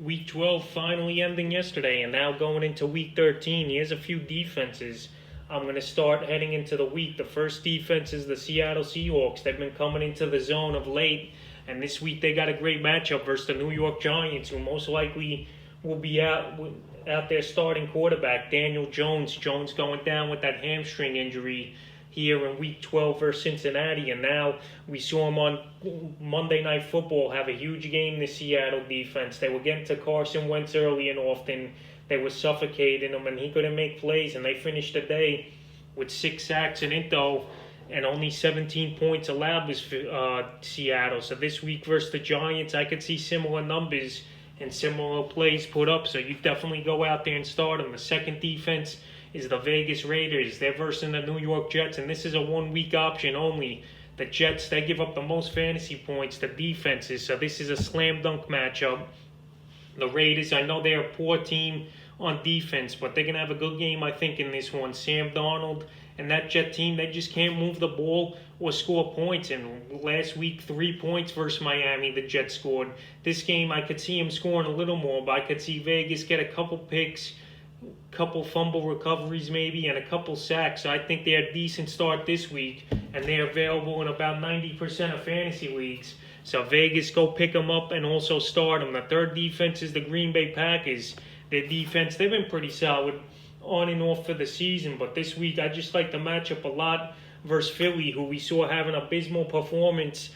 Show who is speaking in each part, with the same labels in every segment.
Speaker 1: Week 12 finally ending yesterday, and now going into Week 13. Here's a few defenses. I'm going to start heading into the week. The first defense is the Seattle Seahawks. They've been coming into the zone of late, and this week they got a great matchup versus the New York Giants, who most likely will be out there starting quarterback, Daniel Jones. Jones going down with that hamstring injury here in Week 12 versus Cincinnati, and now we saw him on Monday Night Football have a huge game, the Seattle defense. They were getting to Carson Wentz early and often. They were suffocating him, and he couldn't make plays, and they finished the day with 6 sacks and Into, and only 17 points allowed was Seattle. So this week versus the Giants, I could see similar numbers and similar plays put up, so you definitely go out there and start them. The second defense is the Vegas Raiders. They're versus the New York Jets, and this is a one-week option only. The Jets, they give up the most fantasy points to defenses, so this is a slam-dunk matchup. The Raiders, I know they're a poor team on defense, but they're going to have a good game, I think, in this one. Sam Darnold and that Jet team, they just can't move the ball or score points. And last week, 3 points versus Miami, the Jets scored. This game, I could see him scoring a little more, but I could see Vegas get a couple picks, couple fumble recoveries maybe, and a couple sacks. So I think they're a decent start this week, and they're available in about 90% of fantasy leagues. So Vegas, go pick them up and also start them. The third defense is the Green Bay Packers. Their defense, they've been pretty solid on and off for the season, but this week I just like the matchup a lot versus Philly, who we saw have an abysmal performance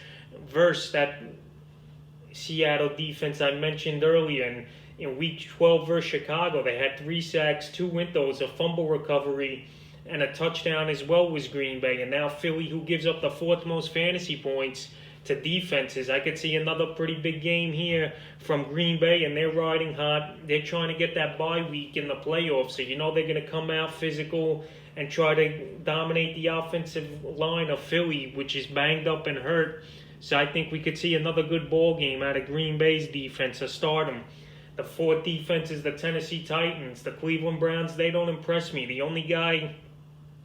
Speaker 1: versus that Seattle defense I mentioned earlier. And in Week 12 versus Chicago, they had 3 sacks, 2 windows, a fumble recovery, and a touchdown as well was Green Bay. And now Philly, who gives up the 4th most fantasy points to defenses. I could see another pretty big game here from Green Bay, and they're riding hot. They're trying to get that bye week in the playoffs, so you know they're going to come out physical and try to dominate the offensive line of Philly, which is banged up and hurt. So I think we could see another good ball game out of Green Bay's defense to start them. The fourth defense is the Tennessee Titans. The Cleveland Browns, they don't impress me. The only guy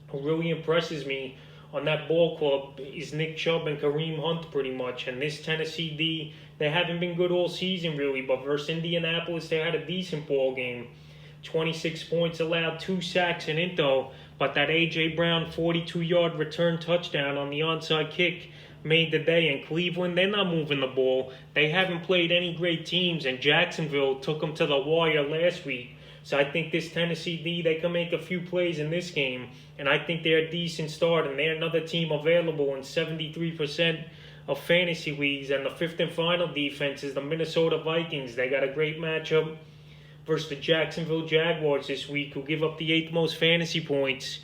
Speaker 1: who really impresses me on that ball club is Nick Chubb and Kareem Hunt pretty much. And this Tennessee D, they haven't been good all season really, but versus Indianapolis, they had a decent ball game. 26 points allowed, 2 sacks and Into, but that A.J. Brown 42-yard return touchdown on the onside kick made the day. In Cleveland, they're not moving the ball. They haven't played any great teams, and Jacksonville took them to the wire last week. So I think this Tennessee D, they can make a few plays in this game, and I think they're a decent start, and they're another team available in 73% of fantasy leagues. And the fifth and final defense is the Minnesota Vikings. They got a great matchup versus the Jacksonville Jaguars this week, who give up the 8th most fantasy points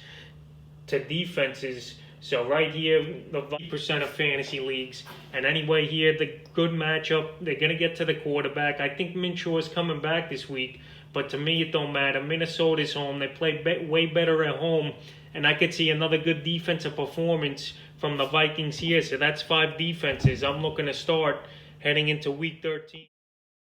Speaker 1: to defenses. So right here, the 50% of fantasy leagues. And anyway, here, the good matchup, they're going to get to the quarterback. I think Minshew is coming back this week, but to me, it don't matter. Minnesota's home. They play way better at home, and I could see another good defensive performance from the Vikings here. So that's 5 defenses I'm looking to start heading into Week 13.